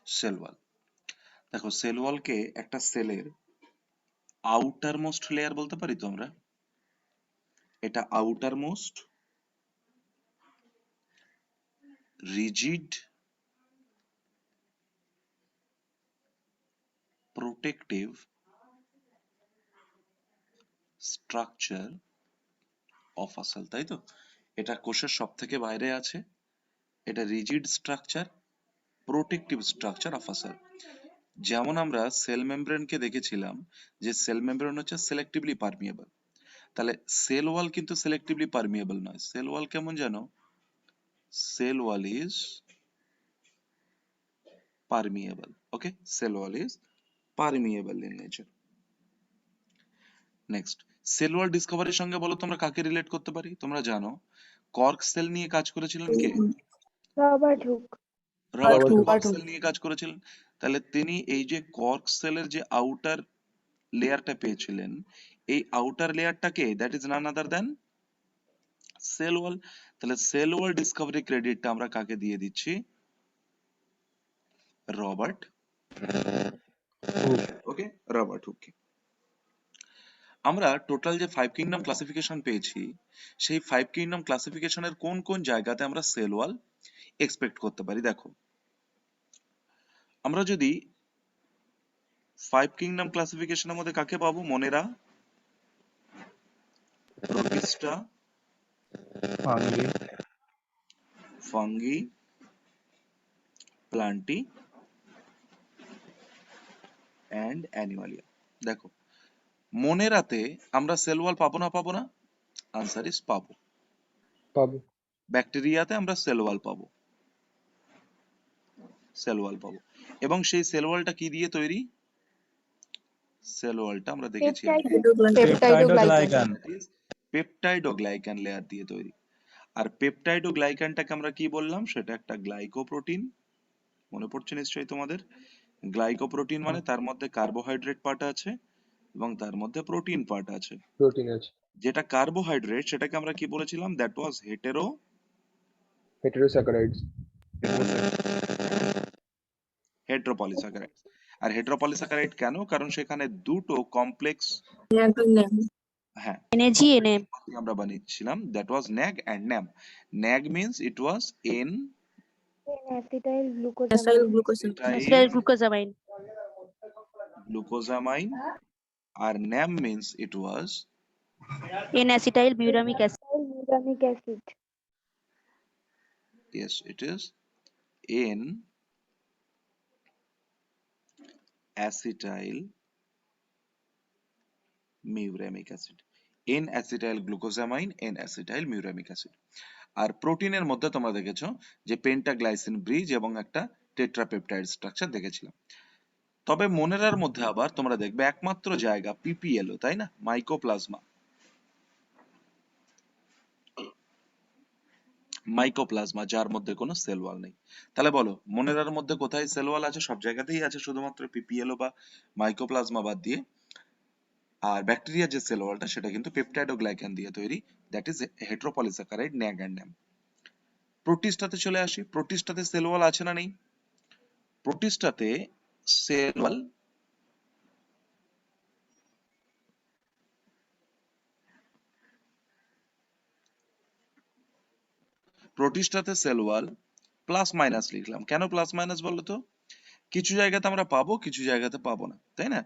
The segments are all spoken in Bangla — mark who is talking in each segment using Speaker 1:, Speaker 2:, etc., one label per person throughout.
Speaker 1: Cell wall. দেখো সেল ওয়ালকে একটা সেলের আউটার মোস্ট লেয়ার বলতে পারি তো আমরা। এটা outermost rigid protective structure of a cell, তাই তো? এটা কোষের সব থেকে বাইরে আছে, এটা rigid structure protective structure of a cell. যেমন আমরা সেল মেমব্রেনকে দেখেছিলাম যে সেল মেমব্রেন হচ্ছে সিলেক্টিভলি পারমিয়েবল, তাহলে সেল ওয়াল কিন্তু সিলেক্টিভলি পারমিয়েবল নয়। সেল ওয়াল কেমন জানো? Cell wall is permeable. Okay, cell wall is permeable in nature. Next, cell wall ডিসকভারির সঙ্গে বলো তোমরা কাকে রিলেট করতে পারি? তোমরা জানো কর্ক সেল নিয়ে কাজ করেছিলেন কে?
Speaker 2: Robert Hooke.
Speaker 1: Robert
Speaker 3: Robert
Speaker 1: cork
Speaker 3: Hooke.
Speaker 1: Cell নিয়ে কাজ করেছিলেন। তাহলে তিনি এই যে কর্ক সেলের যে আউটার লেয়ারটা পেয়েছিলেন, এই আউটার লেয়ারটাকে that is none other than cell wall. তাহলে সেল ওয়াল ডিসকভারি ক্রেডিটটা আমরা কাকে দিয়ে দিচ্ছি? রবার্ট, ওকে, রবার্ট হুককে। আমরা টোটাল যে 5 কিংডম ক্লাসিফিকেশন পেয়েছি, সেই 5 কিংডম ক্লাসিফিকেশনের কোন কোন জায়গাতে আমরা সেল ওয়াল এক্সপেক্ট করতে পারি? দেখো, আমরা যদি 5 কিংডম ক্লাসিফিকেশনের মধ্যে কাকে পাবো? Monera, Protista,
Speaker 3: Fungi.
Speaker 1: Fungi, Plantae and Animalia. দেখো, মনেরাতে আমরা সেল ওয়াল পাবো না পাবো না? আনসার ইজ পাবো।
Speaker 3: পাবো।
Speaker 1: ব্যাকটেরিয়াতে আমরা সেল ওয়াল পাবো, সেল ওয়াল পাবো। এবং সেই সেল ওয়ালটা কি দিয়ে তৈরি? সেল ওয়ালটা আমরা দেখেছিলাম
Speaker 3: Peptidoglycan.
Speaker 1: পেপটাইড ও গ্লাইকান লেয়ার দিয়ে তৈরি। আর পেপটাইড ও গ্লাইকানটাকে আমরা কি বললাম? সেটা একটা গ্লাইকোপ্রোটিন। মনে পড়ছে নিশ্চয়ই তোমাদের? গ্লাইকোপ্রোটিন মানে তার মধ্যে কার্বোহাইড্রেট পার্ট আছে এবং তার মধ্যে প্রোটিন পার্ট আছে।
Speaker 3: Protein আছে।
Speaker 1: যেটা কার্বোহাইড্রেট সেটাকে আমরা কি বলেছিলাম? That was
Speaker 3: Heterosaccharides.
Speaker 1: হেটেরোপলিস্যাকারাইড। আর হেটেরোপলিস্যাকারাইড কেন? কারণ সেখানে দুটো কমপ্লেক্স, হ্যাঁ,
Speaker 2: NAGNA।
Speaker 1: আমরা বানিয়েছিলাম, that was NAG and NAM. NAG means it was N
Speaker 2: acetyl glucosamine.
Speaker 1: Glucosamine, আর NAM means it was
Speaker 2: N-acetyl butamic acid.
Speaker 1: yes it is n acetyl muramic acid, n acetyl glucosamine, n acetyl muramic acid। আর প্রোটিনের মধ্যে তোমরা দেখেছো যে পেন্টাগ্লাইসিন ব্রিজ এবং একটা টেট্রাপেপটাইড স্ট্রাকচার দেখেছিলাম। তবে মোনেরার মধ্যে আবার তোমরা দেখবে একমাত্র জায়গা পিপিএলও, তাই না? মাইকোপ্লাজমা, মাইকোপ্লাজমা, যার মধ্যে কোনো সেল ওয়াল নেই। তাহলে বলো মোনেরার মধ্যে কোথায় সেল ওয়াল আছে? সব জায়গাতেই আছে, শুধুমাত্র পিপিএলও বা মাইকোপ্লাজমা বাদ দিয়ে। আর ব্যাকটেরিয়ার যে সেল ওয়ালটা সেটা কিন্তু পেপটাইড ও গ্লাইকান দিয়ে তৈরি, that is heteropolysaccharide, NAG and NAM. প্রোটিস্টাতে চলে আসি, প্রোটিস্টাতে সেল ওয়াল আছে না নেই? প্রোটিস্টাতে সেল ওয়াল প্রোটিস্টাতে সেল ওয়াল প্লাস মাইনাস লিখলাম। কেন প্লাস মাইনাস বলো তো? কিছু জায়গাতে আমরা পাবো, কিছু জায়গাতে পাবো না, তাই না?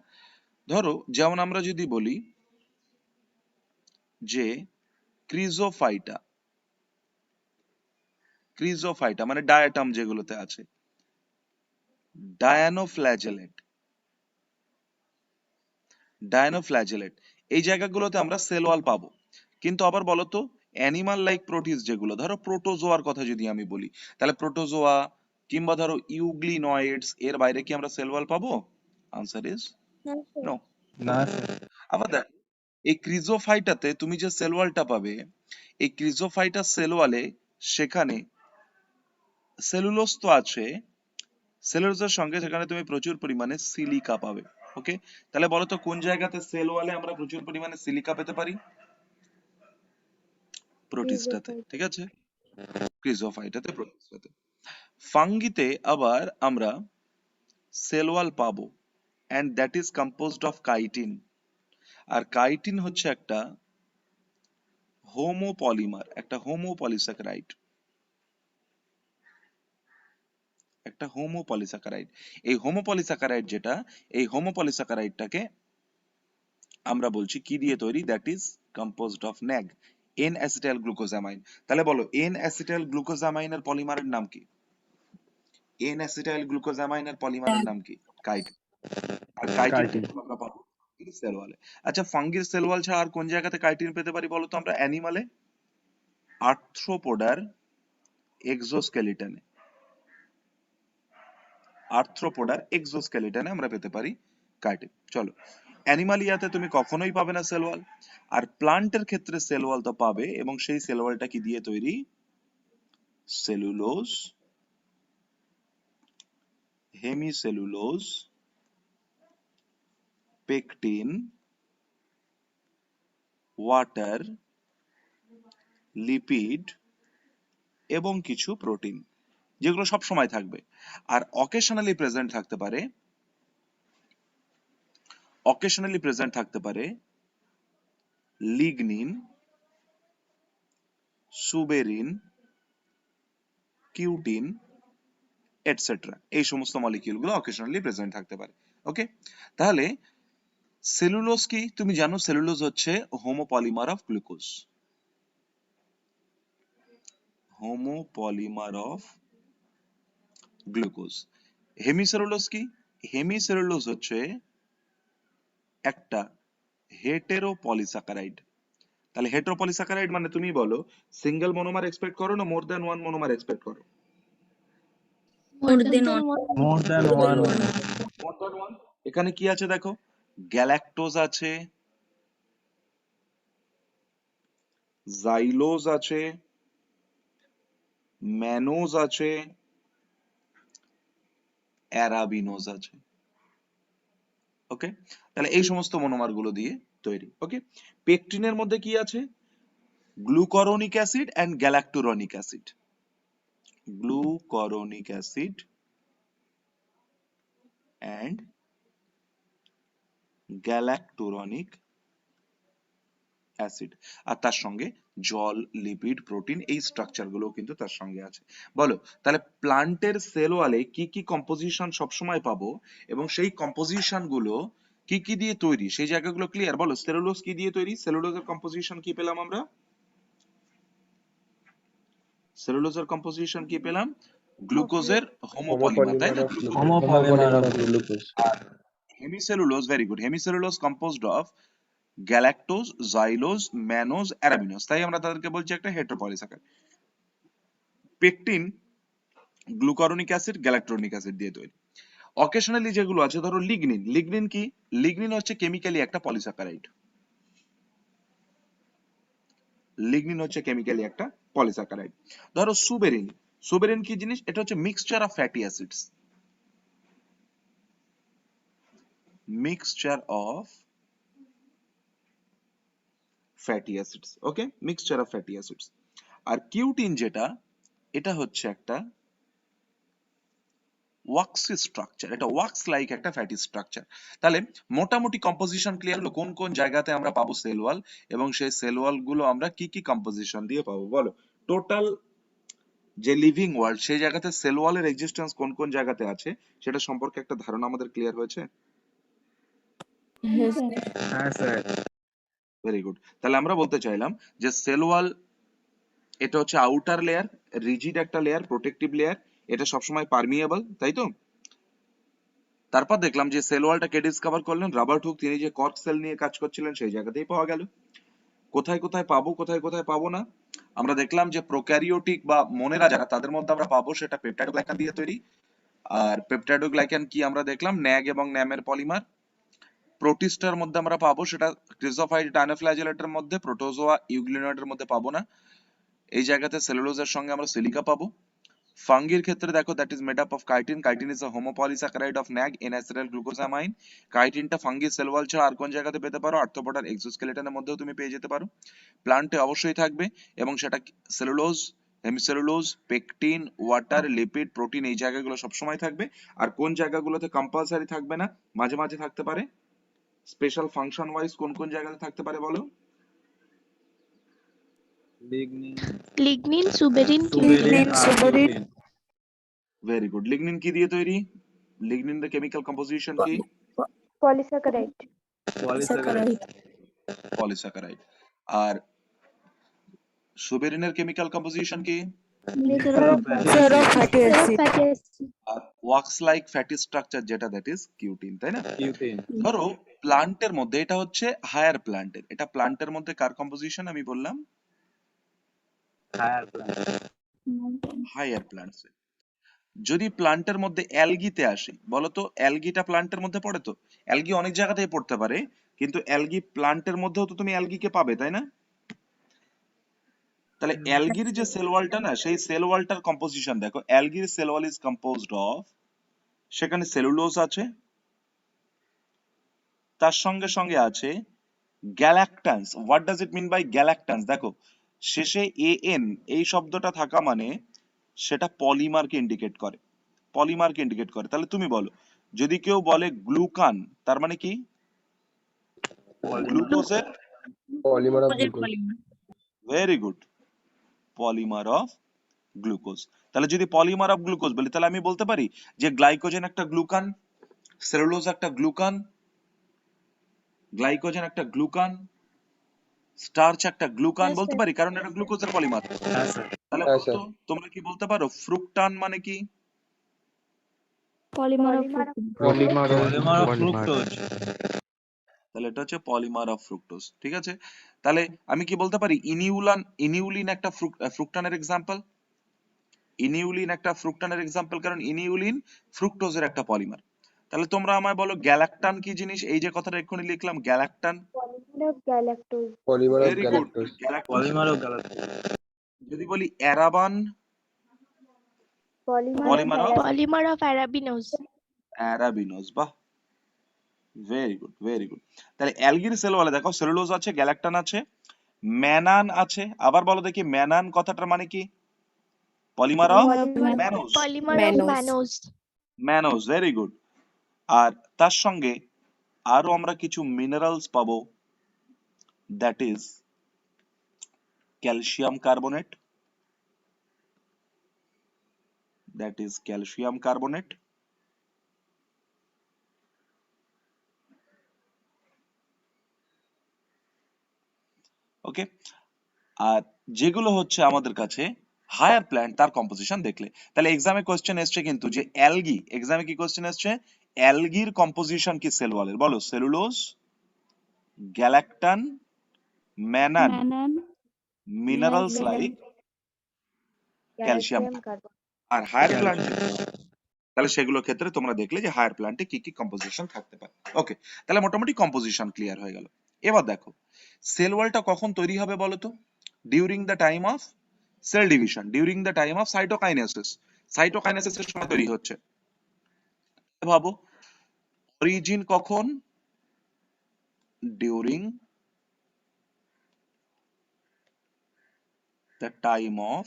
Speaker 1: ধরো যেমন আমরা যদি বলি যে ক্রিজোফাইটা, ক্রিজোফাইটা মানে ডায়াটাম যেগুলোতে আছে, ডায়ানোফ্ল্যাজেলেট, ডায়ানোফ্ল্যাজেলেট, এই জায়গাগুলোতে আমরা সেল ওয়াল পাবো। কিন্তু আবার বলতো অ্যানিমাল লাইক প্রোটিস যেগুলো, ধরো প্রোটোজোয়ার কথা যদি আমি বলি, তাহলে প্রোটোজোয়া কিংবা ধরো ইউগ্লিনয়েডস, এর বাইরে কি আমরা সেল ওয়াল পাবো? Answer is no.
Speaker 3: না।
Speaker 1: আবার দেখো এই ক্রিজোফাইটাতে তুমি যে সেল ওয়ালটা পাবে, এই ক্রিজোফাইটা সেল ওয়ালে সেখানে সেলুলোজ তো আছে, সেলুলোজের সঙ্গে সেখানে তুমি প্রচুর পরিমাণে সিলিকা পাবে। ওকে, তাহলে বলো তো কোন জায়গাতে সেল ওয়ালে আমরা প্রচুর পরিমাণে সিলিকা পেতে পারি? প্রোটিস্টাতে, ঠিক আছে, ক্রিজোফাইটাতে, প্রোটিস্টাতে। ফাঙ্গিতে আবার আমরা সেল ওয়াল পাবো, and that is composed of chitin। আর কাইটিন হচ্ছে একটা হোমোপলিমার, একটা হোমোপলিস্যাকারাইড, একটা হোমোপলিস্যাকারাইড। এই হোমোপলিস্যাকারাইড যেটা, এই হোমোপলিস্যাকারাইডটাকে আমরা বলছি কি দিয়ে তৈরি? That is composed of NAG, N acetyl glucosamine. তাহলে বলো এন অ্যাসিটাইল গ্লুকোজামাইনের পলিমারের নাম কি? এন অ্যাসিটাইল গ্লুকোজামাইনের পলিমারের নাম কি? কাইটিন। আর কাইটিন
Speaker 3: Chitin।
Speaker 1: আমরা পাবো সেল ওয়ালে। আচ্ছা, ফাঙ্গির সেল ওয়াল ছাড়া আর কোন জায়গাতে কাইটিন পেতে পারি বলো তো আমরা? অ্যানিমালে, আর্থ্রোপোডার এক্সোস্কেলিটনে, আর্থ্রোপোডার এক্সোস্কেলিটনে আমরা পেতে পারি কাইটিন। চলো, অ্যানিমালিয়াতে তুমি কখনোই পাবে না সেল ওয়াল, আর প্লান্টের ক্ষেত্রে সেল ওয়াল তো পাবে, এবং সেই সেল ওয়ালটা কি দিয়ে তৈরি? Cellulose, hemicellulose, pectin, water, lipid এবং কিছু প্রোটিন, যেগুলো সব সময় থাকবে। আর অকেশনালি প্রেজেন্ট থাকতে পারে লিগনিন, সুবেরিন, কিউটিন এটসেট্রা। এই সমস্ত মলিকিউলগুলো অকেশনালি প্রেজেন্ট থাকতে পারে। ওকে, তাহলে সেলুলোজ কি? তুমি জানো সেলুলোজ হচ্ছে homopolymer of glucose, homopolymer of glucose. Hemicellulose কি? হেমিসেলুলোজ হচ্ছে একটা হেটেরোপলিস্যাকারাইড। তাহলে হেটেরোপলিস্যাকারাইড মানে তুমি বলো সিঙ্গেল মনোমার এক্সপেক্ট করো না more than one monomer expect করো?
Speaker 4: More than one.
Speaker 3: More than one।
Speaker 1: More than one. এখানে কি আছে দেখো, গ্যালাক্টোজ আছে, জাইলোজ আছে, ম্যানোজ আছে, অ্যারাবিনোজ আছে। ওকে, তাহলে এই সমস্ত মনোমার গুলো দিয়ে তৈরি। ওকে, পেকটিনের মধ্যে কি আছে? Glucuronic acid and galacturonic acid, glucuronic acid and galacturonic acid. আর তার সঙ্গে জল, লিপিড, প্রোটিন, এই স্ট্রাকচার গুলো কিন্তু তার সঙ্গে আছে। বলো তাহলে প্লান্টের সেল ওয়ালে কি কি কম্পোজিশন সবসময় পাবো, এবং সেই কম্পোজিশন গুলো কি কি দিয়ে তৈরি, সেই জায়গাগুলো ক্লিয়ার? বলো সেলুলোজ কি দিয়ে তৈরি? সেলুলোজের কম্পোজিশন কি পেলাম আমরা? সেলুলোজের কম্পোজিশন কি পেলাম? গ্লুকোজের হোমোপলিমার, তাই না?
Speaker 3: Homopolymer of glucose।
Speaker 1: আর hemicellulose, very good, hemicellulose composed of galactose, xylose, mannose, arabinose, তাই আমরা তাদেরকে বলছি একটা heteropolysaccharide. Pectin glucuronic acid, galacturonic acid দিয়ে তৈরি। অকেশনালি যেগুলো আছে, ধরো লিগনিন। লিগনিন কি? লিগনিন হচ্ছে কেমিক্যালি একটা পলিস্যাকারাইড, লিগনিন হচ্ছে কেমিক্যালি একটা পলিস্যাকারাইড। ধরো সুবেরিন। সুবেরিন কি জিনিস? এটা হচ্ছে mixture of fatty acids, mixture of fatty acids. Okay, mixture of fatty acids. আর কিউটিন যেটা, এটা হচ্ছে একটা ওয়াক্সি স্ট্রাকচার, এটা ওয়াক্স লাইক একটা ফ্যাটি স্ট্রাকচার। তাহলে মোটামুটি কম্পোজিশন ক্লিয়ার হলো কোন কোন জায়গাতে আমরা পাবো সেল ওয়াল, এবং সেই সেল ওয়াল গুলো আমরা কি কি কম্পোজিশন দিয়ে পাবো। বলো টোটাল যে লিভিং ওয়ার্ল্ড, সেই জায়গাতে সেল ওয়ালের এক্সিস্টেন্স কোন কোন জায়গাতে আছে সেটা সম্পর্কে একটা ধারণা আমাদের ক্লিয়ার হয়েছে?
Speaker 4: Yes.
Speaker 3: হ্যাঁ স্যার।
Speaker 1: Very good. তাহলে আমরা বলতে চাইলাম যে সেল ওয়াল এটা হচ্ছে আউটার লেয়ার, রিজিড একটা লেয়ার, প্রোটেক্টিভ লেয়ার, এটা সবসময় পারমিয়েবল, তাই তো? তারপর দেখলাম যে সেল ওয়ালটা কে ডিসকভার করলেন? Robert Hooke. তিনি যে কর্ক সেল নিয়ে কাজ করছিলেন সেই জায়গাতেই পাওয়া গেল। কোথায় কোথায় পাবো, কোথায় কোথায় পাবো না, আমরা দেখলাম যে প্রোক্যারিওটিক বা মনেরা যারা, তাদের মধ্যে আমরা পাবো সেটা পেপটাইডোগ্লাইকান দিয়ে তৈরি। আর পেপটাইডোগ্লাইকান কি আমরা দেখলাম? ন্যাগ এবং ন্যামের পলিমার। প্রোটিস্টার মধ্যে আমরা পাবো সেটা ক্রিসোফাইড ডাইনোফ্ল্যাজেলেটের মধ্যে, প্রোটোজোয়া ইউগ্লিনয়েডের মধ্যে পাবো না। এই জায়গাতে সেলুলোজের সঙ্গে আমরা সিলিকা পাবো। ফাঙ্গির ক্ষেত্রে দেখো that is made up of chitin. Chitin is a homopolysaccharide of NAG, N acetyl glucosamine. কাইটিনটা ফাঙ্গি সেল ওয়াল ছাড়া আর কোন জায়গাতে পেতে পারো? আর্থ্রোপোডার এক্সোস্কেলেটনের মধ্যেও তুমি পেয়ে যেতে পারো। প্লান্টে অবশ্যই থাকবে, এবং সেটা cellulose, hemicellulose, pectin, water, lipid, protein এই জায়গাগুলো সবসময় থাকবে। আর কোন জায়গাগুলোতে কম্পালসারি থাকবে না, মাঝে মাঝে থাকতে পারে? স্পেশাল ফাংশন ওয়াইজ কোন কোন জায়গাতে থাকতে পারে বলো?
Speaker 3: Lignin,
Speaker 2: lignin, suberin,
Speaker 3: suberin
Speaker 2: cutin.
Speaker 3: আর কিউটিন।
Speaker 1: Very good. লিগনিন কি দিয়ে তৈরি? লিগনিন এর কেমিক্যাল কম্পোজিশন কি?
Speaker 2: পলিস্যাকারাইড।
Speaker 3: Polysaccharide,
Speaker 1: polysaccharide. আর সুবেরিনের কেমিক্যাল কম্পোজিশন কি?
Speaker 3: ফ্যাটি অ্যাসিড,
Speaker 1: আর ওয়াক্স লাইক ফ্যাটি স্ট্রাকচার যেটা, দ্যাট ইজ কিউটিন, তাই না?
Speaker 3: কিউটিন,
Speaker 1: ধরো প্লান্টের মধ্যে, এটা হচ্ছে হায়ার প্লান্টের, এটা প্লান্টের মধ্যে কার কম্পোজিশন আমি বললাম?
Speaker 3: Higher plant,
Speaker 1: higher plants. যদি প্লান্টের মধ্যে অ্যালগিতে আসি, বলতো অ্যালগিটা প্লান্টের মধ্যে পড়ে? তো অ্যালগি অনেক জায়গাতেই পড়তে পারে, কিন্তু অ্যালগি প্লান্টের মধ্যেও তো তুমি অ্যালগিকে পাবে, তাই না? তাহলে অ্যালগির যে সেল ওয়ালটা না, সেই সেল ওয়ালটার কম্পোজিশন দেখো। অ্যালগির cell wall is composed of, সেখানে সেলুলোজ আছে, তার সঙ্গে সঙ্গে আছে galactans. What does it mean by galactans? দেখো শেষে এন এই শব্দটা থাকা মানে সেটা পলিমারকে ইন্ডিকেট করে, পলিমারকে ইন্ডিকেট করে। তাহলে তুমি বলো, যদি কেউ বলে গ্লুকান, তার মানে কি? গ্লুকোজের
Speaker 3: পলিমার অফ
Speaker 4: ওদের
Speaker 3: glucose,
Speaker 4: polymer.
Speaker 1: Very good, polymer of glucose. তাহলে যদি পলিমার অফ গ্লুকোজ বলি, তাহলে আমি বলতে পারি যে গ্লাইকোজেন একটা গ্লুকান, সেলুলোজ একটা গ্লুকান, গ্লাইকোজেন একটা গ্লুকান, স্টার্চ একটা গ্লুকান, বলতে পারি, কারণ এটা গ্লুকোজের পলিমার।
Speaker 3: হ্যাঁ স্যার,
Speaker 1: তাহলে
Speaker 3: হ্যাঁ
Speaker 1: বলতো তোমরা কি বলতে পারো ফ্রুকটান মানে কি?
Speaker 2: Polymer of
Speaker 3: polymer of fructose,
Speaker 1: তাহলে এটা হচ্ছে পলিমার অফ ফ্রুক্টোজ, ঠিক আছে? তাহলে আমি কি বলতে পারি ইনিউলান, ইনিউলিন একটা ফ্রুকটানের এক্সাম্পল, ইনিউলিন একটা ফ্রুকটানের এক্সাম্পল, কারণ ইনিউলিন ফ্রুক্টোজের একটা পলিমার। তাহলে তোমরা আমায় বলো গ্যালাক্টান কি জিনিস? এই যে কথাটা এক্ষুনি লিখলাম, galactan.
Speaker 2: Polymer of galactose.
Speaker 3: Polymer of
Speaker 1: very good,
Speaker 3: galactose,
Speaker 1: galactose.
Speaker 3: Polymer of galactose,
Speaker 1: যদি বলি araban, polymer of
Speaker 2: polymer of arabinose.
Speaker 1: Arabinose. বাহ, ভেরি গুড, ভেরি গুড। তাহলে অ্যালগির সেল বলে দেখো সেলুলোজ আছে, গ্যালাক্টান আছে, ম্যানান আছে। আবার বলো দেখি ম্যানান কথাটার মানে কি? Polymer of mannose,
Speaker 2: polymer of mannose.
Speaker 1: Mannose, very good. আর তার সঙ্গে আরো আমরা কিছু মিনারেলস পাবো, that is calcium carbonate, that is calcium carbonate. Okay. আর যেগুলো হচ্ছে আমাদের কাছে হায়ার প্ল্যান্ট, তার কম্পোজিশন দেখলে। তাহলে এক্সামে কোশ্চেন এসছে কিন্তু যে অ্যালগি, এক্সামে কি কোশ্চেন এসছে? অ্যালগির কম্পোজিশন কি সেল ওয়ালের? বলো cellulose, galactan, mannan, minerals like calcium.
Speaker 2: Carbon.
Speaker 1: আর হায়ার প্ল্যান্ট, তাহলে সেগুলোর ক্ষেত্রে তোমরা দেখলে যে হায়ার প্ল্যান্টে কি কি কম্পোজিশন থাকতে পারে। ওকে, তাহলে মোটামুটি কম্পোজিশন ক্লিয়ার হয়ে গেল। এবার দেখো সেল ওয়ালটা কখন তৈরি হবে বলো তো? During the time of cell division, during the time of cytokinesis. সাইটোকাইনেসিসের সময় তৈরি হচ্ছে। ভাবো অরিজিন কখন? During the time of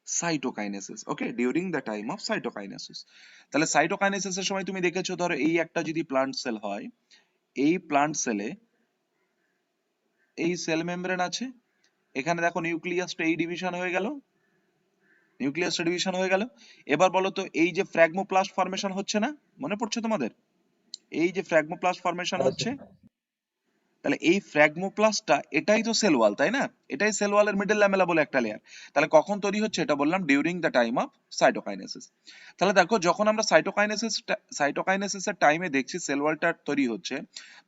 Speaker 1: cytokinesis. Okay, during the time of cytokinesis. তাহলে সাইটোকাইনেসিসের সময় তুমি দেখেছো, ধরো এই একটা যদি প্লান্ট সেল হয়, এই প্লান্ট সেলে এই সেল মেমব্রেন আছে, এখানে দেখো নিউক্লিয়াসটা এই ডিভিশন হয়ে গেল, নিউক্লিয়াসটা ডিভিশন হয়ে গেল। এবার বলো তো এই যে ফ্র্যাগমোপ্লাস্ট ফর্মেশন হচ্ছে না, মনে পড়ছে তোমাদের? এই যে ফ্র্যাগমোপ্লাস্ট ফর্মেশন হচ্ছে, তাহলে এই ফ্র্যাগমোপ্লাস্টটা এটাই তো সেল ওয়াল, তাই না? এটাই সেল ওয়ালের মিডল ল্যামেলা বলে একটা লেয়ার। তাহলে কখন তৈরি হচ্ছে? এটা বললাম during the time of cytokinesis. তাহলে দেখো যখন আমরা সাইটোকাইনেসিসের টাইমে দেখছি সেল ওয়ালটা তৈরি হচ্ছে,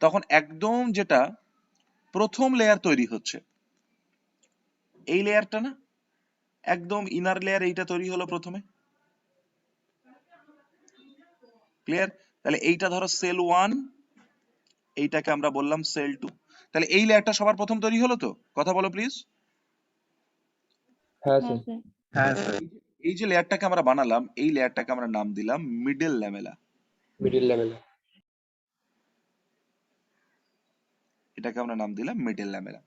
Speaker 1: তখন একদম যেটা প্রথম লেয়ার তৈরি হচ্ছে, এই লেয়ারটা না, একদম ইনার লেয়ার, এইটা তৈরি হলো প্রথমে। ক্লিয়ার? তাহলে এইটা ধরো সেল 1, এইটাকে আমরা বললাম সেল 2। তাহলে এই লেয়ারটা সবার প্রথম তৈরি হলো তো? কথা বলো প্লিজ।
Speaker 3: হ্যাঁ স্যার, হ্যাঁ স্যার,
Speaker 1: এই যে লেয়ারটাকে আমরা বানালাম, এই লেয়ারটাকে আমরা নাম দিলাম মিডল ল্যামেলা।
Speaker 3: মিডল লেভেল,
Speaker 1: এটাকে আমরা নাম দিলাম মিডল ল্যামেলা।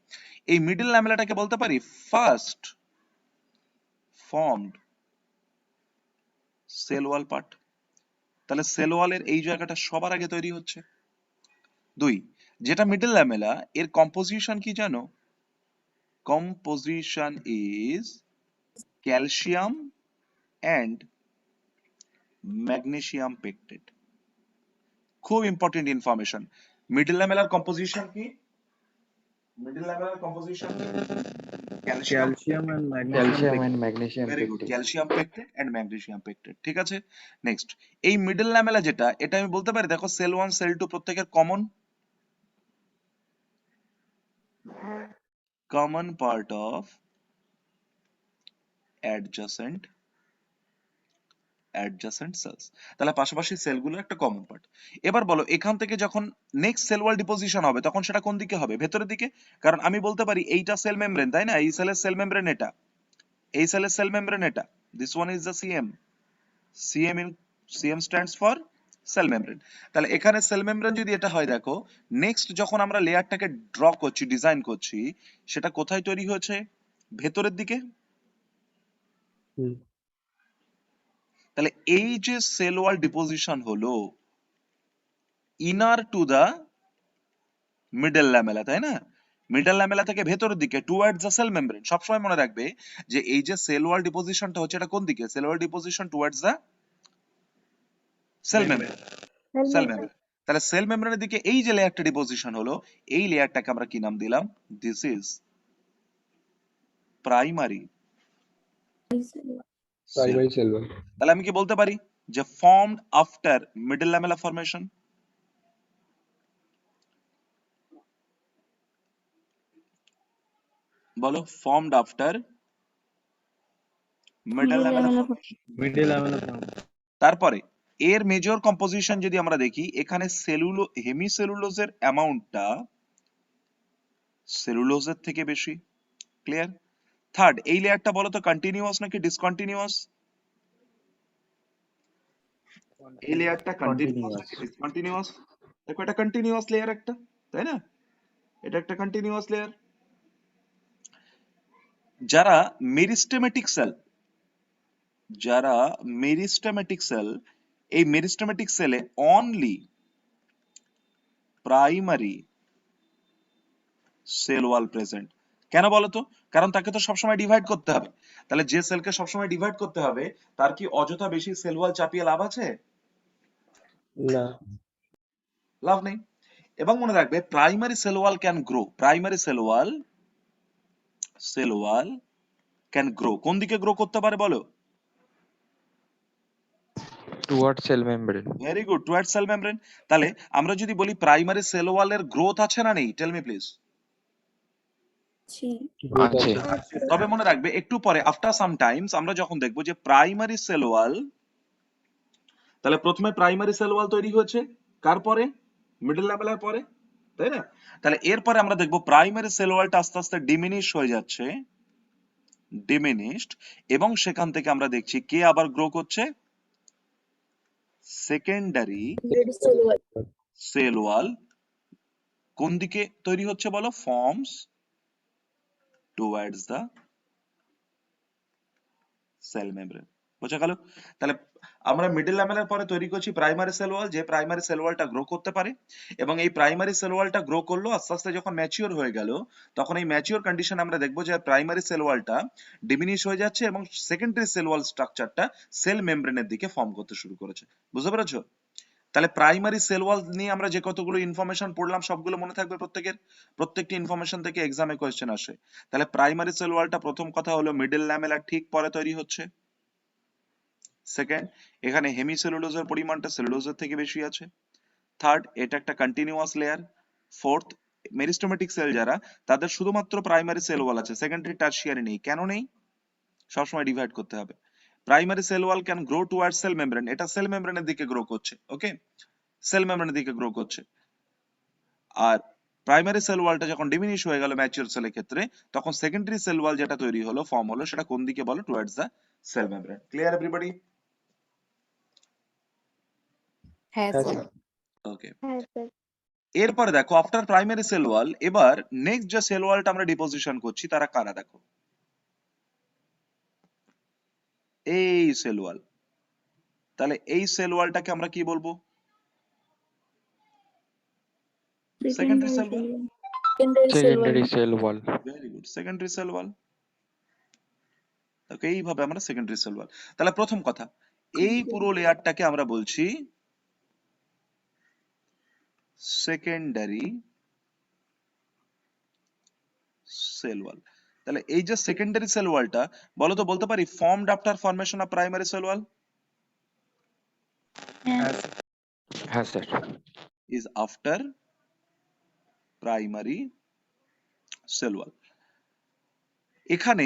Speaker 1: এই মিডল ল্যামেলাটাকে বলতে পারি first formed cell wall part. তাহলে সেল ওয়ালের এই জায়গাটা সবার আগে তৈরি হচ্ছে। 2, যেটা মিডল ল্যামেলা এর কম্পোজিশন কি জানো? Composition is calcium and magnesium pectate. খুব important information. Middle lamellar composition কি? মিডল ল্যামেলার কম্পোজিশন কি? Calcium
Speaker 3: calcium and
Speaker 5: Calcium and magnesium
Speaker 1: very good,
Speaker 5: pectin.
Speaker 1: Calcium pectate and magnesium pectate. ঠিক আছে, নেক্সট এই মিডল ল্যামেলা যেটা, এটা আমি বলতে পারি দেখো সেল 1 সেল 2 প্রত্যেকের কমন
Speaker 2: হ্যাঁ
Speaker 1: common part of adjacent cells। তাহলে পাশাপাশি সেলগুলো একটা কমন পার্ট। এবার বলো এখান থেকে যখন নেক্সট সেল ওয়াল ডিপোজিশন হবে তখন সেটা কোন দিকে হবে? ভেতরের দিকে। কারণ আমি বলতে পারি এইটা সেল মেমব্রেন, তাই না? এই সেলের সেল মেমব্রেন এটা, এই সেলের সেল মেমব্রেন এটা। This one is the CM stands for cell membrane. তাহলে এখানে সেল মেমব্রেন যদি এটা হয়, দেখো নেক্সট যখন আমরা লেয়ারটাকে ড্র করছি, ডিজাইন করছি, সেটা কোথায় তৈরি হয়েছে? ভেতরের দিকে। তাহলে এই যে সেল ওয়াল ডিপোজিশন হলো inner to the middle lamella, তাই না? মিডল ল্যামেলা থেকে ভেতরের দিকে টুয়ার্ডস দ্য সেল মেমব্রেন। সবসময় মনে রাখবে যে এই যে সেল ওয়াল ডিপোজিশনটা হচ্ছে এটা কোন দিকে? Sell wall deposition towards the cell membrane. Cell membrane. তাহলে সেল মেমব্রেনের দিকে এই যে লেয়ারটা ডিপোজিশন হলো, এই লেয়ারটাকে আমরা কি নাম দিলাম? This is primary
Speaker 3: cell wall.
Speaker 1: তাহলে আমি কি বলতে পারি যে formed after middle lamella formation. বলো formed after middle lamella formation.
Speaker 3: Middle lamella.
Speaker 1: তারপরে এর মেজর কম্পোজিশন যদি আমরা দেখি, এখানে হেমিসেলুলোজের অ্যামাউন্টটা সেলুলোজের থেকে বেশি। ক্লিয়ার? থার্ড, এই লেয়ারটা বলো তো কন্টিনিউয়াস নাকি ডিসকন্টিনিউয়াস? এই লেয়ারটা কন্টিনিউয়াস নাকি ডিসকন্টিনিউয়াস? দেখো এটা কন্টিনিউয়াস লেয়ার একটা, তাই না? এটা একটা কন্টিনিউয়াস লেয়ার। যারা মেরিস্টেমেটিক সেল, এই মেরিস্টেমেটিক সেলে অনলি প্রাইমারি সেল ওয়াল প্রেজেন্ট। কেন বলতো? কারণ তাকে তো সবসময় ডিভাইড করতে হবে। তাহলে যে সেলকে সবসময় ডিভাইড করতে হবে তার কি অযথা বেশি সেল ওয়াল চাপিয়ে লাভ আছে?
Speaker 3: না,
Speaker 1: লাভ নেই। এবং মনে রাখবে primary cell wall can grow. Primary cell wall can grow. কোন দিকে গ্রো করতে পারে বলো?
Speaker 5: Towards cell membrane.
Speaker 1: Very good, towards cell membrane. তাহলে আমরা যদি বলি প্রাইমারি সেল ওয়ালের গ্রোথ আছে না নেই? Tell me please.
Speaker 5: আছে।
Speaker 1: তবে মনে রাখবে একটু পরে আফটার সাম টাইমস আমরা যখন দেখবো যে প্রাইমারি সেল ওয়াল, তাহলে প্রথমে প্রাইমারি সেল ওয়াল তৈরি হয়েছে কার পরে? মিডল ল্যামেলার পরে, তাই না? তাহলে এরপরে আমরা দেখবো প্রাইমারি সেল ওয়ালটা আস্তে আস্তে ডিমিনিশ হয়ে যাচ্ছে, ডিমিনিশড, এবং সেখান থেকে আমরা দেখছি কে আবার গ্রো করছে? সেকেন্ডারি সেল ওয়াল কোন দিকে তৈরি হচ্ছে বলো? Forms towards the cell membrane. বোঝা গেল? তাহলে আমরা মিডল ল্যামেলার পরে তৈরি করছি প্রাইমারি সেল ওয়াল, যে প্রাইমারি সেল ওয়ালটা গ্রো করতে পারে, এবং এই প্রাইমারি সেল ওয়ালটা গ্রো করলো আস্তে আস্তে যখন ম্যাচিওর হয়ে গেল, তখন এই ম্যাচিওর কন্ডিশন আমরা দেখবো যে প্রাইমারি সেল ওয়ালটা ডিমিনিশ হয়ে যাচ্ছে এবং সেকেন্ডারি সেল ওয়াল স্ট্রাকচারটা সেল মেমব্রেনের দিকে ফর্ম করতে শুরু করেছে। বুঝতে পেরেছো? তাহলে প্রাইমারি সেল ওয়াল নিয়ে আমরা যে কতগুলো ইনফরমেশন পড়লাম সবগুলো মনে থাকবে প্রত্যেকের? প্রত্যেকটি ইনফরমেশন থেকে এক্সামে কোয়েশ্চেন আসে। তাহলে প্রাইমারি সেল ওয়ালটা প্রথম কথা হলো মিডল ল্যামেলার ঠিক পরে তৈরি হচ্ছে। সেকেন্ড, এখানে হেমিসেলুলোজের পরিমাণটা সেলুলোজের থেকে বেশি আছে। থার্ড, এটা একটা continuous layer. Fourth, meristematic cell যারা, তাদের শুধুমাত্র প্রাইমারি সেল ওয়াল আছে, সেকেন্ডারি টারশিয়ারি নেই। কেন নেই? সবসময় ডিভাইড করতে হবে। Primary cell wall can grow towards cell membrane, এটা সেল মেমব্রেনের দিকে গ্রো করছে। ওকে, সেল মেমব্রেনের দিকে গ্রো করছে। আর প্রাইমারি সেল ওয়ালটা যখন ডিমিনিশ হয়ে গেল ম্যাচিওর সেলের ক্ষেত্রে, তখন সেকেন্ডারি সেল ওয়াল যেটা তৈরি হলো, ফর্ম হলো, সেটা কোন দিকে বলো? Towards the cell membrane. Clear everybody?
Speaker 2: হ্যাঁ
Speaker 1: ওকে।
Speaker 2: হ্যাঁ স্যার।
Speaker 1: এরপরে দেখো আফটার প্রাইমারি সেল ওয়াল, এবার নেক্সট যে সেল ওয়ালটা আমরা ডিপোজিশন করছি তারা কারা দেখো, এই সেল ওয়াল। তাহলে এই সেল ওয়ালটাকে আমরা কি বলবো? Secondary cell wall.
Speaker 5: Secondary cell wall.
Speaker 1: Very good, secondary cell wall. Okay, এইভাবে আমরা সেকেন্ডারি সেল ওয়াল। তাহলে প্রথম কথা, এই পুরো লেয়ারটাকে আমরা বলছি সেকেন্ডারি সেল ওয়াল। তাহলে এই যে সেকেন্ডারি সেল ওয়ালটা, বলো তো, বলতে পারি formed after formation of primary cell ওয়াল
Speaker 5: হ্যাঁ sir.
Speaker 1: is after primary cell wall। এখানে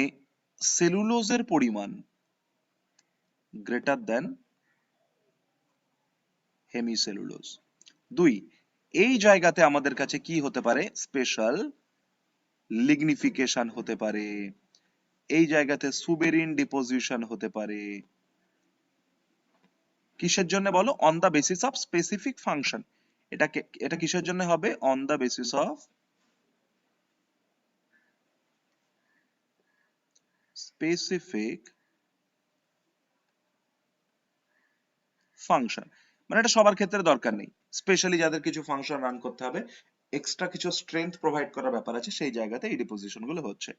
Speaker 1: সেলুলোজের পরিমাণ গ্রেটার দেন হেমিসেলুলোজ। দুই, এই জায়গাতে আমাদের কাছে কি হতে পারে? স্পেশাল লিগনিফিকেশন হতে পারে, এই জায়গাতে সুবেরিন ডিপোজিশন হতে পারে। কিসের জন্য বলো? On the basis of specific function. এটা কিসের জন্য হবে? On the basis of specific function. মানে এটা সবার ক্ষেত্রে দরকার নেই, স্পেশালি যাদের কিছু ফাংশন রান করতে হবে, এক্সট্রা কিছু স্ট্রেংথ প্রোভাইড করার ব্যাপার আছে, সেই জায়গাতে এই ডিপোজিশন গুলো হচ্ছে।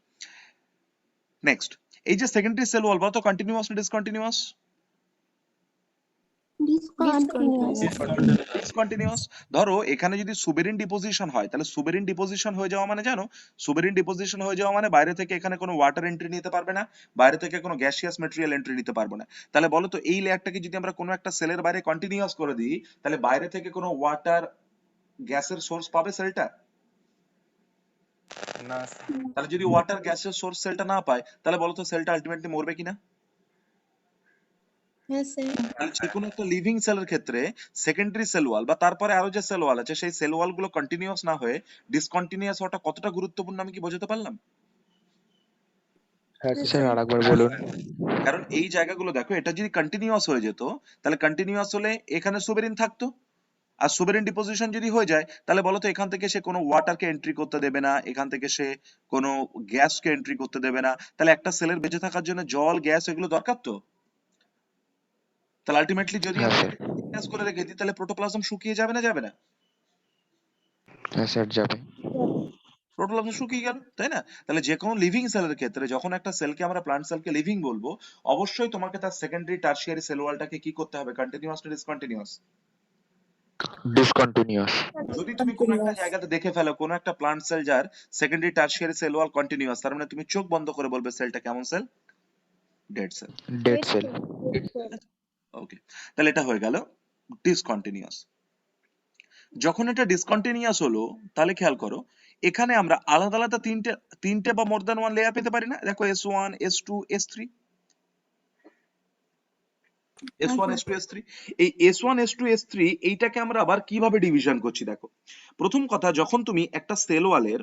Speaker 1: নেক্সট, এই যে সেকেন্ডারি সেল ওয়াল, বলতো কন্টিনিউয়াস না ডিসকন্টিনিউয়াস? ডিসকন্টিনিউয়াস। ধরো এখানে যদি সুবেরিন ডিপোজিশন হয়, তাহলে সুবেরিন ডিপোজিশন হয়ে যাওয়া মানে জানো, সুবেরিন ডিপোজিশন হয়ে যাওয়া মানে বাইরে থেকে এখানে কোনো ওয়াটার এন্ট্রি নিতে পারবে না, বাইরে থেকে কোনো গ্যাসিয়াস ম্যাটেরিয়াল এন্ট্রি নিতে পারবে না। তাহলে বলো তো, এই লেয়ারটাকে যদি আমরা কোনো একটা সেলের বাইরে কন্টিনিউয়াস করে দিই, তাহলে বাইরে থেকে কোনো ওয়াটার গ্যাসের সোর্স পাবে সেলটা?
Speaker 3: না
Speaker 1: তাহলে যদি ওয়াটার গ্যাসের সোর্স সেলটা না পায়, তাহলে বলো তো সেলটা আলটিমেটলি মরবে কিনা? তাহলে যে কোনো একটা লিভিং সেলের ক্ষেত্রে সেকেন্ডারি সেল ওয়াল বা তারপরে আরো যে সেল ওয়াল আছে, সেই সেল ওয়াল গুলো কন্টিনিউয়াস না হয়ে ডিসকন্টিনিউয়াস হওয়াটা কতটা গুরুত্বপূর্ণ আমি কি বোঝাতে পারলাম?
Speaker 3: হ্যাঁ
Speaker 5: স্যার আরেকবার বলুন।
Speaker 1: কারণ এই জায়গাগুলো দেখো, এটা যদি কন্টিনিউয়াস হয়ে যেত, তাহলে কন্টিনিউয়াস হলে এখানে সুবেরিন থাকতো, আর সুবেরিন ডিপোজিশন যদি হয়ে যায়, তাহলে বলতো এখান থেকে সে কোনো ওয়াটারকে এন্ট্রি করতে দেবে না, এখান থেকে সে কোনো গ্যাসকে এন্ট্রি করতে দেবে না। তাহলে একটা সেলের বেঁচে থাকার জন্য জল, গ্যাস এগুলো দরকার তো। তাহলে আলটিমেটলি যদি
Speaker 5: হ্যাঁ
Speaker 1: আমি
Speaker 5: স্যার।
Speaker 1: গ্যাস করে রেখে দিই, তাহলে প্রোটোপ্লাজম শুকিয়ে যাবে না, যাবে না?
Speaker 5: হ্যাঁ স্যার যাবে।
Speaker 1: প্রোটোপ্লাজম শুকিয়ে গেল, তাই না? তাহলে যে কোনো লিভিং সেলের ক্ষেত্রে যখন একটা সেলকে আমরা প্লান্ট সেলকে লিভিং বলবো, অবশ্যই তোমাকে তার সেকেন্ডারি টারশিয়ারি সেল ওয়ালটাকে কি করতে হবে? কন্টিনিউয়াস না ডিসকন্টিনিউয়াস?
Speaker 5: ডিসকন্টিনিউয়াস।
Speaker 1: যদি তুমি কোনো একটা জায়গাতে দেখে ফেলো কোনো একটা প্লান্ট সেল যার secondary tertiary cell wall continuous, তার মানে তুমি চোখ বন্ধ করে বলবে সেলটা কেমন cell? Dead cell.
Speaker 5: Dead cell.
Speaker 1: Okay, তাহলে এটা হয়ে গেল ডিসকন্টিনিউয়াস। যখন এটা ডিসকন্টিনিউয়াস হলো, তাহলে খেয়াল করো এখানে আমরা আলাদা আলাদা তিনটে বা মোর দ্যান ওয়ান লেয়ার পেতে পারি না? দেখো S1 S2 S3, S1 S2 S3। এই S1 S2 S3 এইটাকে আমরা আবার কিভাবে ডিভিশন করছি দেখো। প্রথম কথা, যখন তুমি একটা সেল ওয়ালের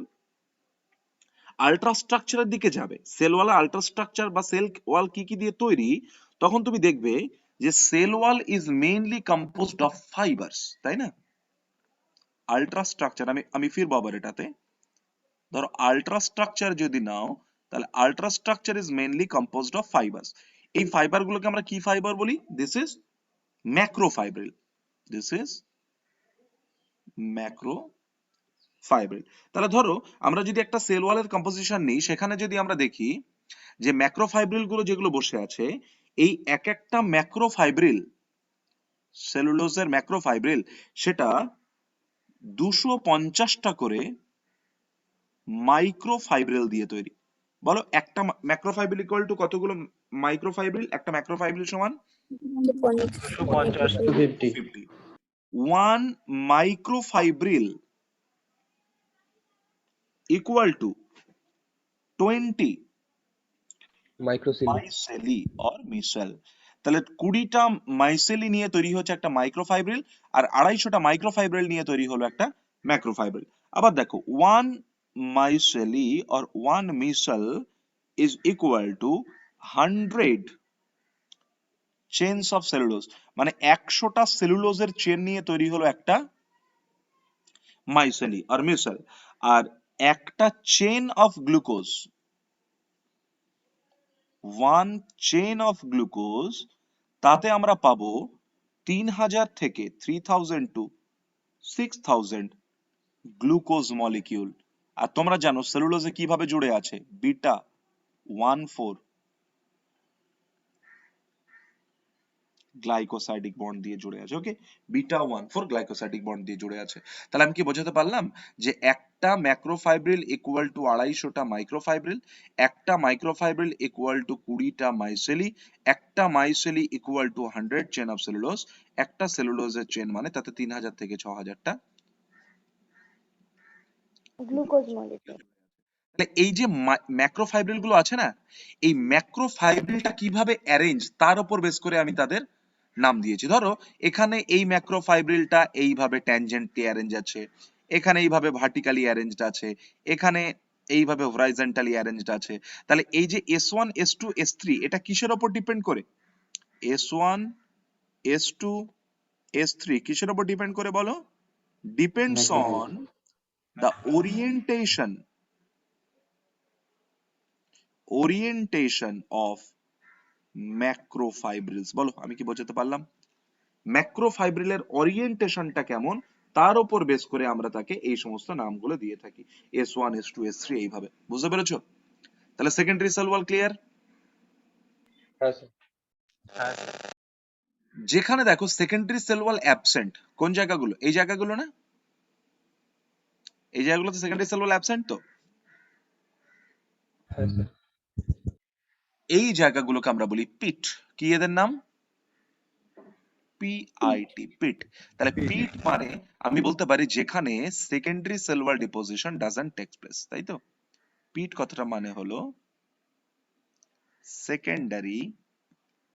Speaker 1: আল্ট্রাস্ট্রাকচারের দিকে যাবে, সেল ওয়াল আল্ট্রাস্ট্রাকচার বা সেল ওয়াল কি কি দিয়ে তৈরি, তখন তুমি দেখবে যে cell wall is mainly composed of fibres, তাই না? আল্ট্রাস্ট্রাকচার, আমি ফিরবো আবার এটাতে। ধরো আল্ট্রাস্ট্রাকচার যদি নাও, তাহলে ultrastructure is mainly composed of fibres. এই ফাইবার গুলোকে আমরা কি ফাইবার বলি? This is macrofibril, this is macrofibril. তাহলে ধরো আমরা যদি একটা সেল ওয়ালের কম্পোজিশন নিই, সেখানে যদি আমরা দেখি যে ম্যাক্রোফাইব্রিল গুলো যেগুলো বসে আছে, এই এক একটা ম্যাক্রোফাইব্রিল, সেলুলোজের ম্যাক্রোফাইব্রিল, সেটা 250টা করে মাইক্রোফাইব্রিল দিয়ে তৈরি। বলো একটা ম্যাক্রোফাইব্রিল ইকুয়াল টু কতগুলো মাইক্রোফাইব্রিল? একটা ম্যাক্রোফাইব্রিল সমান
Speaker 3: 250
Speaker 1: ওয়ান মাইক্রোফাইব্রিল ইকুয়াল টু 20
Speaker 3: মাইক্রোসিল
Speaker 1: মাইসেলি অর মিসেল। তাহলে 20টা মাইসেলি নিয়ে তৈরি হচ্ছে একটা মাইক্রোফাইব্রিল, আর 250টা মাইক্রোফাইব্রিল নিয়ে তৈরি হলো একটা ম্যাক্রোফাইব্রিল। আবার দেখো, 1 micellae or 1 micelle is equal to 100 chains of cellulose, মানে 100টা সেলুলোজের চেন নিয়ে তৈরি হলো একটা মাইসেলি আর মিউসেল। আর একটা chain of glucose, one chain of glucose, তাতে আমরা পাবো 3000 থেকে 3000 টু 6000 গ্লুকোজ মলিকিউল। আর তোমরা জানো সেলুলোজে কিভাবে জুড়ে আছে, বিটা 1,4 গ্লাইকোসাইডিক বন্ড দিয়ে জুড়ে আছে। ওকে, বিটা 1,4 গ্লাইকোসাইডিক বন্ড দিয়ে জুড়ে আছে। তাহলে আমি কি বোঝাতে পারলাম যে একটা ম্যাক্রোফাইব্রিল ইকুয়াল টু 250টা মাইক্রোফাইব্রিল, একটা মাইক্রোফাইব্রিল ইকুয়াল টু 20টা মাইসেলি, একটা micellae equal to 100 chain of cellulose, একটা সেলুলোজের চেন মানে তাতে 3000 থেকে 6000টা।
Speaker 2: Glucose molecule.
Speaker 1: তাহলে এই যে ম্যাক্রোফাইব্রিল গুলো আছে না, এই ম্যাক্রোফাইব্রিলটা কিভাবে অ্যারেঞ্জ তার উপর বেস করে আমি তাদের নাম দিয়েছি। ধরো এখানে এই ম্যাক্রোফাইব্রিলটা এইভাবে ট্যানজেন্টলি অ্যারেঞ্জ আছে, এখানে এইভাবে ভার্টিক্যালি অ্যারেঞ্জড আছে, এখানে এইভাবে হরাইজন্টালি অ্যারেঞ্জড আছে। তাহলে এই যে S1 S2 S3 এটা কিসের উপর ডিপেন্ড করে? S1 S2 S3 কিসের উপর ডিপেন্ড করে বলো? Depends on the orientation of macrofibrils. বলো আমি কি বোঝাতে পারলাম? ম্যাক্রোফাইব্রিলের ওরিয়েন্টেশনটা কেমন তার উপর বেস করে আমরা তাকে এই সমস্ত নামগুলো দিয়ে থাকি, S1 S2 S3 এইভাবে। বুঝতে পেরেছো? তাহলে সেকেন্ডারি সেল ওয়াল ক্লিয়ার?
Speaker 3: হ্যাঁ স্যার।
Speaker 1: যেখানে দেখো সেকেন্ডারি সেল ওয়াল অ্যাবসেন্ট, কোন জায়গাগুলো? এই জায়গাগুলো না, এই জায়গাগুলোতে সেকেন্ডারি সেল ওয়াল অ্যাবসেন্ট তো।
Speaker 3: হ্যাঁ স্যার।
Speaker 1: এই জায়গাগুলোকে আমরা বলি পিট। কি এদের নাম? PIT, পিট। তাহলে পিট মানে আমি বলতে পারি যেখানে secondary cell wall deposition doesn't take place, তাই তো? পিট কথাটা মানে হলো সেকেন্ডারি